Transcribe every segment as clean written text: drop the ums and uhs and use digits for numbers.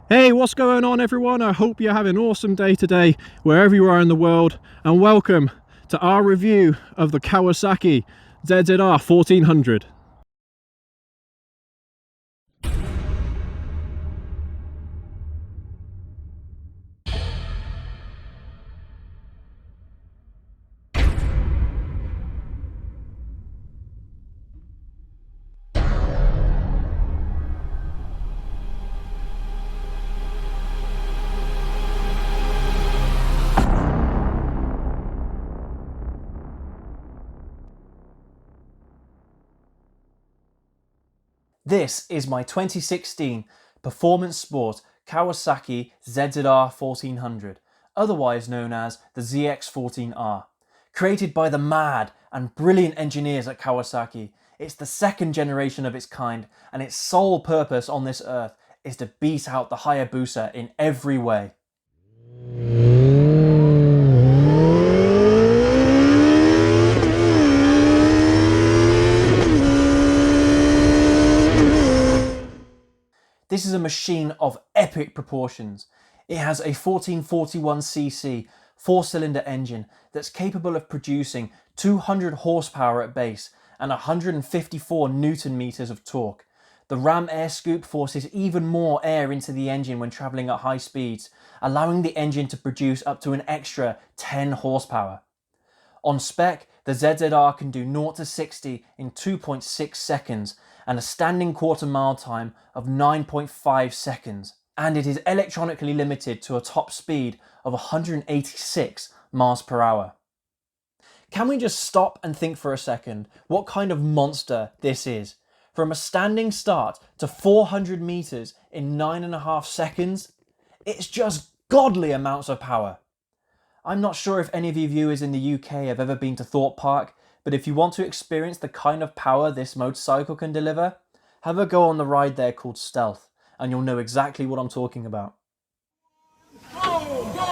Hey, what's going on everyone? I hope you're having an awesome day today, wherever you are in the world, and welcome to our review of the Kawasaki ZZR1400. This is my 2016 performance sport Kawasaki ZZR1400, otherwise known as the ZX-14r. Created by the mad and brilliant engineers at Kawasaki, it's the second generation of its kind, and its sole purpose on this earth is to beat out the Hayabusa in every way. This is a machine of epic proportions. It has a 1441cc 4-cylinder engine that's capable of producing 200 horsepower at base and 154 newton meters of torque. The ram air scoop forces even more air into the engine when travelling at high speeds, allowing the engine to produce up to an extra 10 horsepower. On spec, the ZZR can do 0 to 60 in 2.6 seconds and a standing quarter-mile time of 9.5 seconds. And it is electronically limited to a top speed of 186 miles per hour. Can we just stop and think for a second what kind of monster this is? From a standing start to 400 meters in 9.5 seconds, it's just godly amounts of power. I'm not sure if any of you viewers in the UK have ever been to Thorpe Park, but if you want to experience the kind of power this motorcycle can deliver, have a go on the ride there called Stealth, and you'll know exactly what I'm talking about. Go, go, go!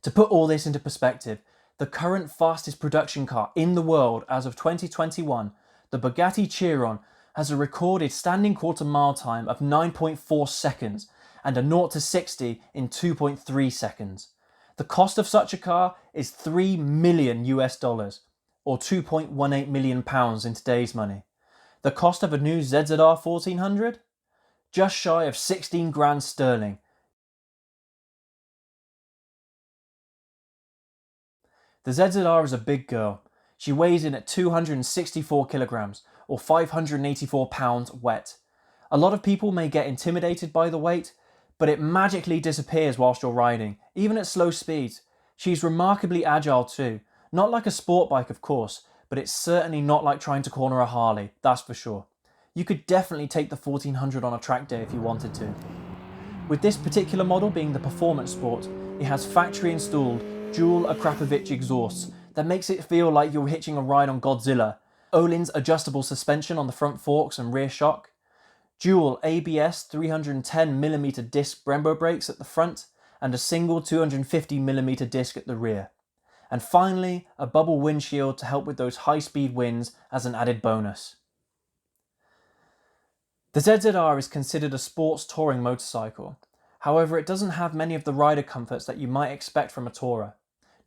To put all this into perspective, the current fastest production car in the world as of 2021, the Bugatti Chiron, has a recorded standing quarter-mile time of 9.4 seconds and a 0 to 60 in 2.3 seconds. The cost of such a car is $3 million or 2.18 million pounds in today's money. The cost of a new ZZR 1400? Just shy of 16 grand sterling. The ZZR is a big girl. She weighs in at 264 kilograms or 584 pounds wet. A lot of people may get intimidated by the weight, but it magically disappears whilst you're riding, even at slow speeds. She's remarkably agile too. Not like a sport bike, of course, but it's certainly not like trying to corner a Harley, that's for sure. You could definitely take the 1400 on a track day if you wanted to. With this particular model being the performance sport, it has factory installed dual Akrapovic exhausts that makes it feel like you're hitching a ride on Godzilla, Öhlins adjustable suspension on the front forks and rear shock, dual ABS 310mm disc Brembo brakes at the front, and a single 250mm disc at the rear. And finally, a bubble windshield to help with those high-speed winds as an added bonus. The ZZR is considered a sports touring motorcycle. However, it doesn't have many of the rider comforts that you might expect from a tourer.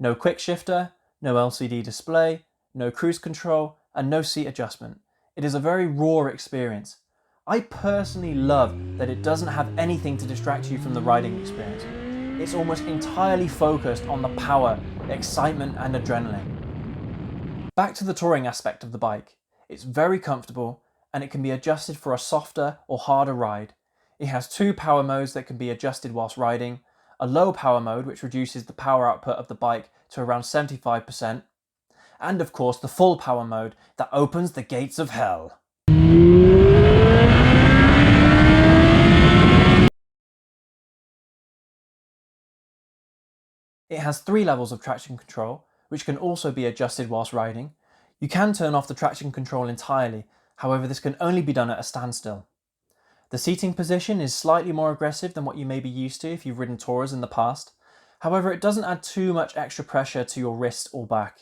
No quick shifter, no LCD display, no cruise control, and no seat adjustment. It is a very raw experience. I personally love that it doesn't have anything to distract you from the riding experience. It's almost entirely focused on the power, excitement, and adrenaline. Back to the touring aspect of the bike. It's very comfortable, and it can be adjusted for a softer or harder ride. It has 2 power modes that can be adjusted whilst riding, a low power mode which reduces the power output of the bike to around 75%, and of course the full power mode that opens the gates of hell. It has 3 levels of traction control, which can also be adjusted whilst riding. You can turn off the traction control entirely, however this can only be done at a standstill. The seating position is slightly more aggressive than what you may be used to if you've ridden Tourers in the past. However, it doesn't add too much extra pressure to your wrist or back.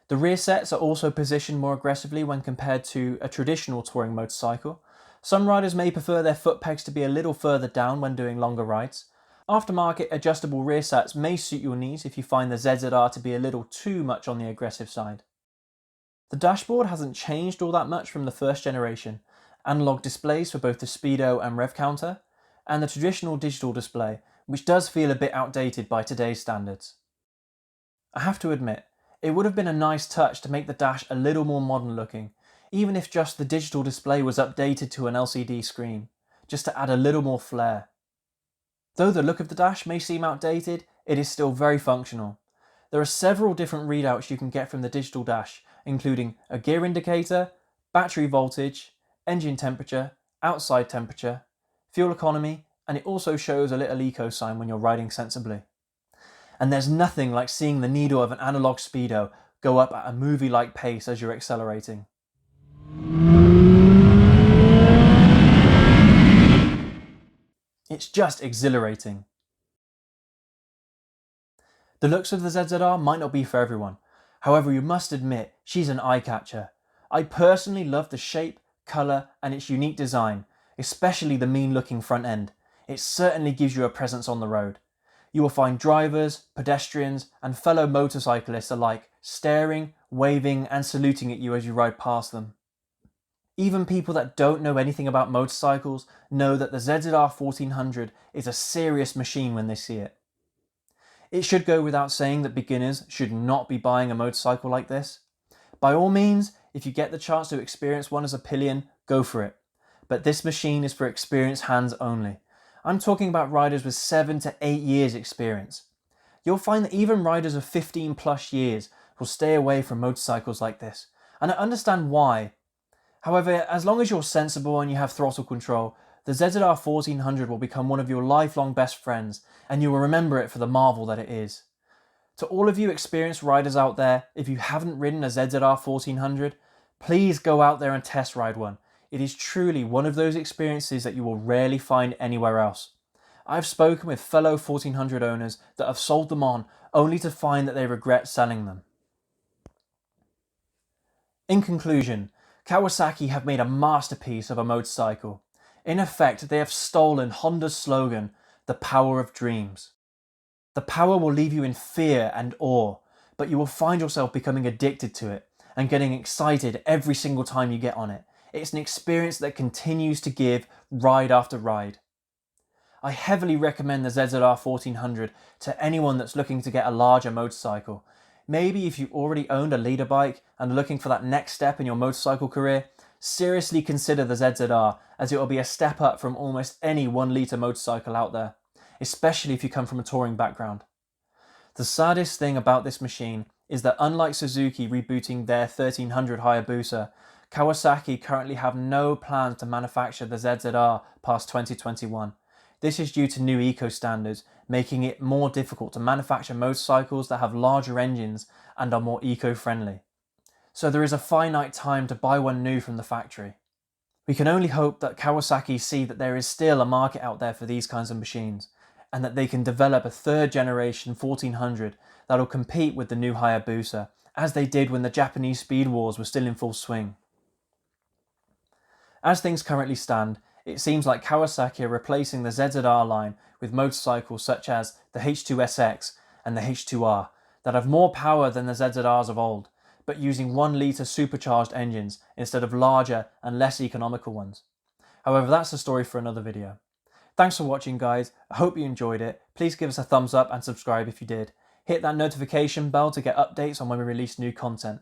The rear sets are also positioned more aggressively when compared to a traditional touring motorcycle. Some riders may prefer their foot pegs to be a little further down when doing longer rides. Aftermarket adjustable rear sets may suit your needs if you find the ZZR to be a little too much on the aggressive side. The dashboard hasn't changed all that much from the first generation. Analog displays for both the speedo and rev counter, and the traditional digital display, which does feel a bit outdated by today's standards. I have to admit, it would have been a nice touch to make the dash a little more modern looking, even if just the digital display was updated to an LCD screen, just to add a little more flair. Though the look of the dash may seem outdated, it is still very functional. There are several different readouts you can get from the digital dash, including a gear indicator, battery voltage, engine temperature, outside temperature, fuel economy, and it also shows a little eco sign when you're riding sensibly. And there's nothing like seeing the needle of an analog speedo go up at a movie-like pace as you're accelerating. It's just exhilarating. The looks of the ZZR might not be for everyone. However, you must admit, she's an eye-catcher. I personally love the shape, colour and its unique design, especially the mean-looking front end. It certainly gives you a presence on the road. You will find drivers, pedestrians and fellow motorcyclists alike staring, waving and saluting at you as you ride past them. Even people that don't know anything about motorcycles know that the ZZR1400 is a serious machine when they see it. It should go without saying that beginners should not be buying a motorcycle like this. By all means, if you get the chance to experience one as a pillion, go for it. But this machine is for experienced hands only. I'm talking about riders with 7 to 8 years experience. You'll find that even riders of 15 plus years will stay away from motorcycles like this, and I understand why. However, as long as you're sensible and you have throttle control, the ZZR1400 will become one of your lifelong best friends, and you will remember it for the marvel that it is. To all of you experienced riders out there, if you haven't ridden a ZZR1400, please go out there and test ride one. It is truly one of those experiences that you will rarely find anywhere else. I've spoken with fellow 1400 owners that have sold them on only to find that they regret selling them. In conclusion, Kawasaki have made a masterpiece of a motorcycle. In effect, they have stolen Honda's slogan, "The power of dreams." The power will leave you in fear and awe, but you will find yourself becoming addicted to it and getting excited every single time you get on it. It's an experience that continues to give ride after ride. I heavily recommend the ZZR1400 to anyone that's looking to get a larger motorcycle. Maybe if you already owned a leader bike and are looking for that next step in your motorcycle career, seriously consider the ZZR, as it will be a step up from almost any 1 litre motorcycle out there, especially if you come from a touring background. The saddest thing about this machine is that unlike Suzuki rebooting their 1300 Hayabusa, Kawasaki currently have no plans to manufacture the ZZR past 2021. This is due to new eco standards, making it more difficult to manufacture motorcycles that have larger engines and are more eco-friendly. So there is a finite time to buy one new from the factory. We can only hope that Kawasaki see that there is still a market out there for these kinds of machines, and that they can develop a 3rd generation 1400 that will compete with the new Hayabusa, as they did when the Japanese speed wars were still in full swing. As things currently stand, it seems like Kawasaki are replacing the ZZR line with motorcycles such as the H2SX and the H2R that have more power than the ZZRs of old, but using 1 litre supercharged engines instead of larger and less economical ones. However, that's a story for another video. Thanks for watching, guys. I hope you enjoyed it. Please give us a thumbs up and subscribe if you did. Hit that notification bell to get updates on when we release new content.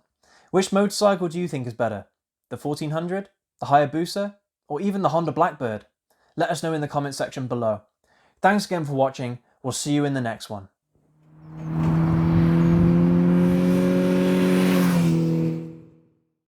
Which motorcycle do you think is better? The 1400? The Hayabusa, or even the Honda Blackbird? Let us know in the comment section below. Thanks again for watching. We'll see you in the next one.